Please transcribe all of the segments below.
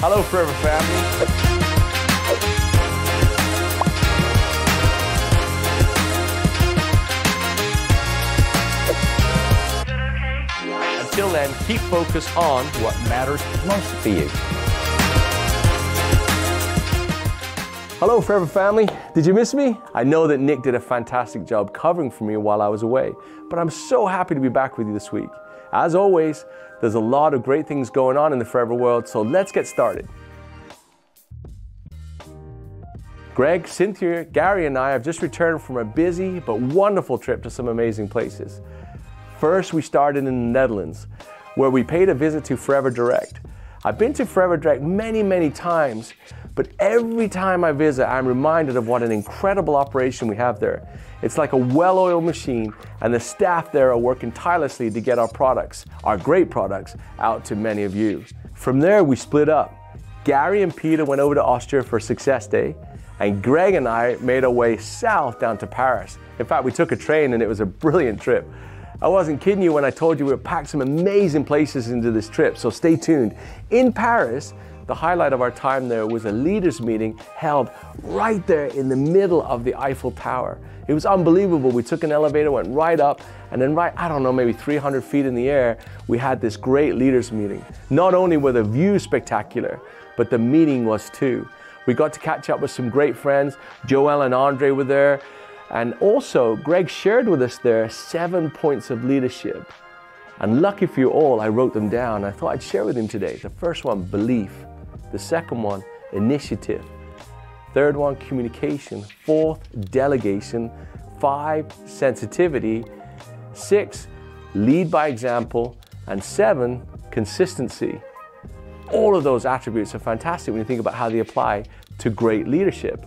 Hello, Forever family. Until then, keep focused on what matters most to you. Hello, Forever family. Did you miss me? I know that Nick did a fantastic job covering for me while I was away, but I'm so happy to be back with you this week. As always, there's a lot of great things going on in the Forever world, so let's get started. Greg, Cynthia, Gary, and I have just returned from a busy but wonderful trip to some amazing places. First, we started in the Netherlands, where we paid a visit to Forever Direct. I've been to Forever Direct many times, but every time I visit, I'm reminded of what an incredible operation we have there. It's like a well-oiled machine, and the staff there are working tirelessly to get our products, our great products, out to many of you. From there, we split up. Gary and Peter went over to Austria for Success Day, and Greg and I made our way south down to Paris. In fact, we took a train and it was a brilliant trip. I wasn't kidding you when I told you we packed some amazing places into this trip, so stay tuned. In Paris, the highlight of our time there was a leaders meeting held right there in the middle of the Eiffel Tower. It was unbelievable. We took an elevator, went right up, and then right, I don't know, maybe 300 feet in the air, we had this great leaders meeting. Not only were the views spectacular, but the meeting was too. We got to catch up with some great friends. Joel and Andre were there. And also, Greg shared with us there 7 points of leadership. And lucky for you all, I wrote them down. I thought I'd share with him today. The first one, belief. The second one, initiative. Third one, communication. Fourth, delegation. 5, sensitivity. 6, lead by example. And 7, consistency. All of those attributes are fantastic when you think about how they apply to great leadership.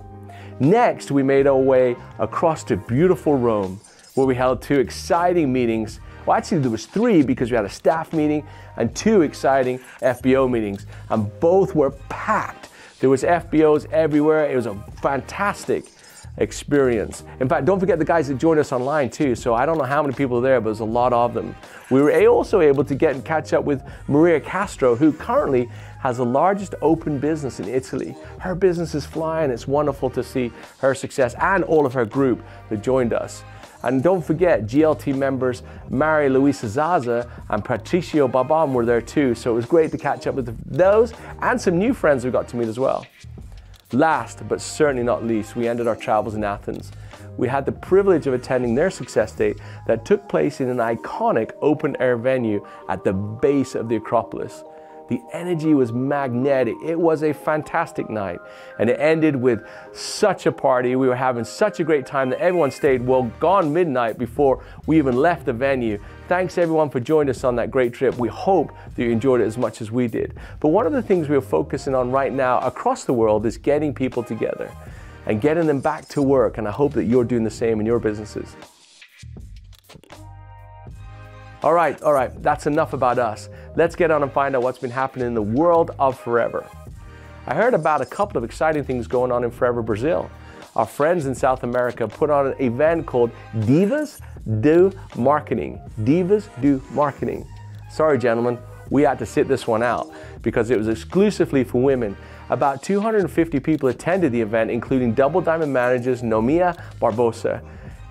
Next, we made our way across to beautiful Rome, where we held 2 exciting meetings. Well, actually, there was 3 because we had a staff meeting and 2 exciting FBO meetings, and both were packed. There was FBOs everywhere. It was a fantastic experience. In fact, don't forget the guys that joined us online too. So I don't know how many people are there, but there's a lot of them. We were also able to get and catch up with Maria Castro, who currently has the largest open business in Italy. Her business is flying. It's wonderful to see her success and all of her group that joined us. And don't forget, GLT members Maria Luisa Zaza and Patricio Babam were there too. So it was great to catch up with those and some new friends we got to meet as well. Last, but certainly not least, we ended our travels in Athens. We had the privilege of attending their Success Day that took place in an iconic open-air venue at the base of the Acropolis. The energy was magnetic. It was a fantastic night, and it ended with such a party. We were having such a great time that everyone stayed well gone midnight before we even left the venue. Thanks everyone for joining us on that great trip. We hope that you enjoyed it as much as we did. But one of the things we're focusing on right now across the world is getting people together and getting them back to work, and I hope that you're doing the same in your businesses. All right, that's enough about us. Let's get on and find out what's been happening in the world of Forever. I heard about a couple of exciting things going on in Forever Brazil. Our friends in South America put on an event called Divas do Marketing. Divas do Marketing. Sorry, gentlemen, we had to sit this one out because it was exclusively for women. About 250 people attended the event, including double diamond managers Nomia Barbosa.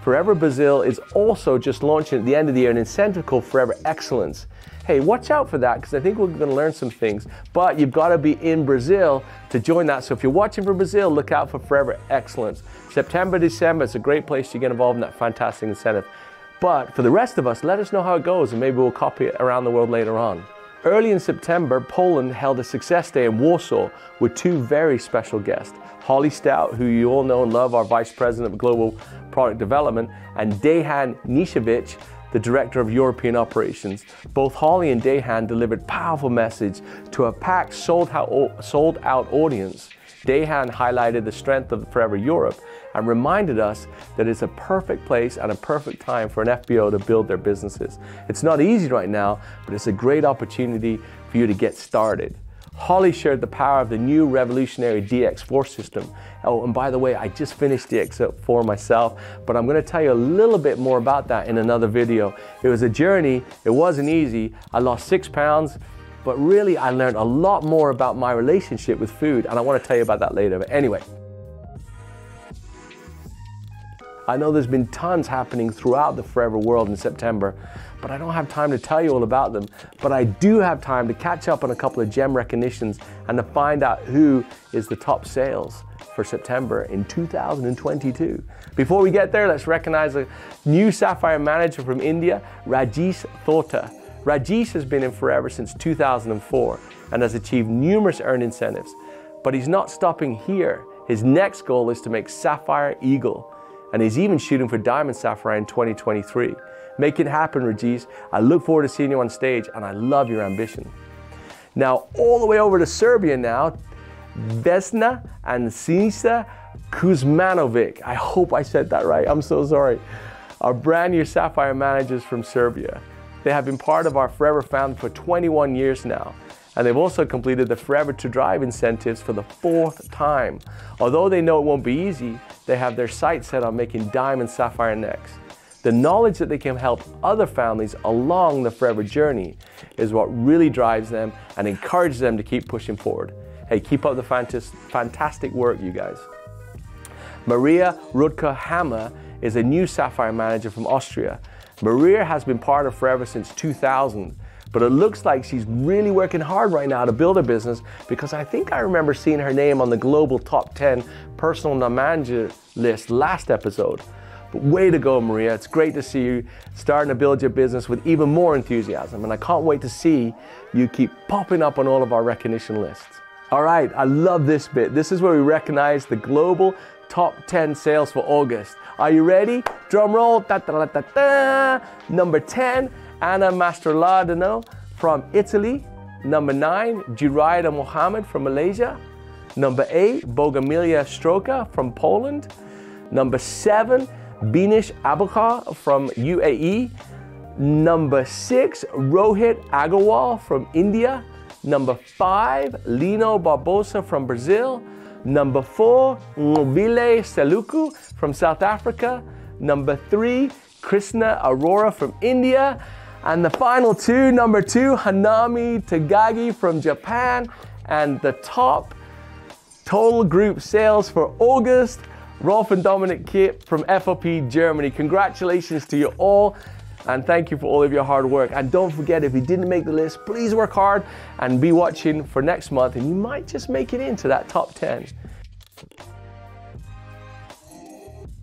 Forever Brazil is also just launching at the end of the year an incentive called Forever Excellence. Hey, watch out for that because I think we're going to learn some things, but you've got to be in Brazil to join that. So if you're watching for Brazil, look out for Forever Excellence. September, December, it's a great place to get involved in that fantastic incentive. But for the rest of us, let us know how it goes and maybe we'll copy it around the world later on. Early in September, Poland held a Success Day in Warsaw with 2 very special guests. Holly Stout, who you all know and love, our Vice President of Global Product Development, and Dejan Nishevic, the Director of European Operations. Both Holly and Dejan delivered powerful message to a packed, sold out audience. Dejan highlighted the strength of Forever Europe and reminded us that it's a perfect place and a perfect time for an FBO to build their businesses. It's not easy right now, but it's a great opportunity for you to get started. Holly shared the power of the new revolutionary DX4 system. Oh, and by the way, I just finished DX4 myself, but I'm going to tell you a little bit more about that in another video. It was a journey. It wasn't easy. I lost 6 pounds. but really I learned a lot more about my relationship with food, and I want to tell you about that later. But anyway, I know there's been tons happening throughout the Forever world in September, but I don't have time to tell you all about them. But I do have time to catch up on a couple of gem recognitions and to find out who is the top sales for September in 2022. Before we get there, let's recognize a new Sapphire manager from India, Rajesh Thota. Rajesh has been in Forever since 2004 and has achieved numerous earned incentives. But he's not stopping here. His next goal is to make Sapphire Eagle, and he's even shooting for Diamond Sapphire in 2023. Make it happen, Rajesh. I look forward to seeing you on stage, and I love your ambition. Now, all the way over to Serbia now, Vesna and Sinisa Kuzmanovic. I hope I said that right. I'm so sorry. Our brand new Sapphire managers from Serbia. They have been part of our Forever family for 21 years now. And they've also completed the Forever to Drive incentives for the 4th time. Although they know it won't be easy, they have their sights set on making Diamond Sapphire next. The knowledge that they can help other families along the Forever journey is what really drives them and encourages them to keep pushing forward. Hey, keep up the fantastic work, you guys. Maria Rudka Hammer is a new Sapphire manager from Austria. Maria has been part of Forever since 2000. But it looks like she's really working hard right now to build a business, because I think I remember seeing her name on the global top 10 personal manager list last episode. But way to go, Maria. It's great to see you starting to build your business with even more enthusiasm. And I can't wait to see you keep popping up on all of our recognition lists. All right, I love this bit. This is where we recognize the global top 10 sales for August. Are you ready? Drum roll. Ta -ta -ta -ta -ta. Number 10. Anna Mastroladino from Italy. Number 9, Jiraida Mohammed from Malaysia. Number 8, Bogamilia Stroka from Poland. Number 7, Binish Abukar from UAE. Number 6, Rohit Agarwal from India. Number 5, Lino Barbosa from Brazil. Number 4, Mobile Seluku from South Africa. Number 3, Krishna Arora from India. And the final 2, number 2, Hanami Tagagi from Japan. And the top total group sales for August, Rolf and Dominic Kipp from FOP Germany. Congratulations to you all, and thank you for all of your hard work. And don't forget, if you didn't make the list, please work hard and be watching for next month, and you might just make it into that top 10.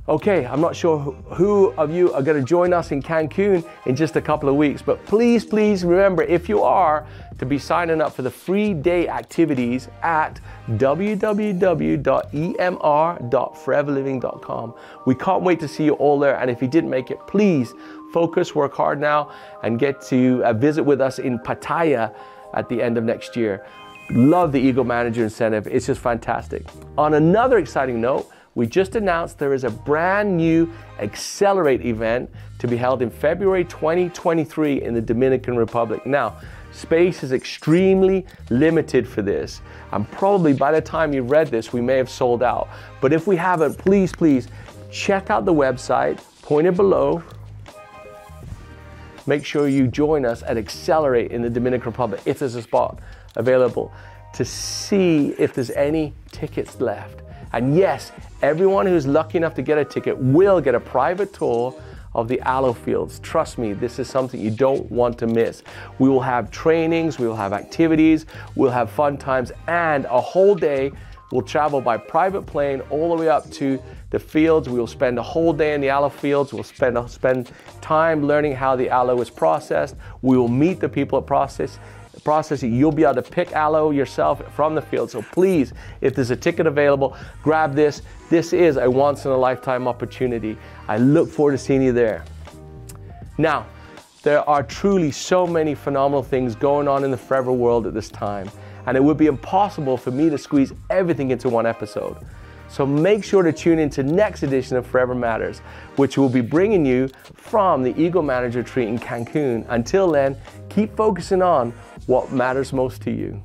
Okay, I'm not sure who of you are going to join us in Cancun in just a couple of weeks, but please, please remember, if you are, to be signing up for the free day activities at www.emr.foreverliving.com. We can't wait to see you all there, and if you didn't make it, please focus, work hard now, and get to visit with us in Pattaya at the end of next year. Love the Eagle Manager Incentive. It's just fantastic. On another exciting note, we just announced there is a brand new Accelerate event to be held in February 2023 in the Dominican Republic. Now, space is extremely limited for this, and probably by the time you've read this, we may have sold out. But if we haven't, please, please check out the website pointed below. Make sure you join us at Accelerate in the Dominican Republic if there's a spot available, to see if there's any tickets left. And yes, everyone who's lucky enough to get a ticket will get a private tour of the aloe fields. Trust me, this is something you don't want to miss. We will have trainings, we will have activities, we'll have fun times, and a whole day. We'll travel by private plane all the way up to the fields. We will spend a whole day in the aloe fields. We'll spend time learning how the aloe is processed. We will meet the people that process it. You'll be able to pick aloe yourself from the field. So please, if there's a ticket available, grab this. This is a once-in-a-lifetime opportunity. I look forward to seeing you there. Now, there are truly so many phenomenal things going on in the Forever world at this time, and it would be impossible for me to squeeze everything into one episode. So make sure to tune into next edition of Forever Matters, which will be bringing you from the Eagle Manager Retreat in Cancun. Until then, keep focusing on what matters most to you.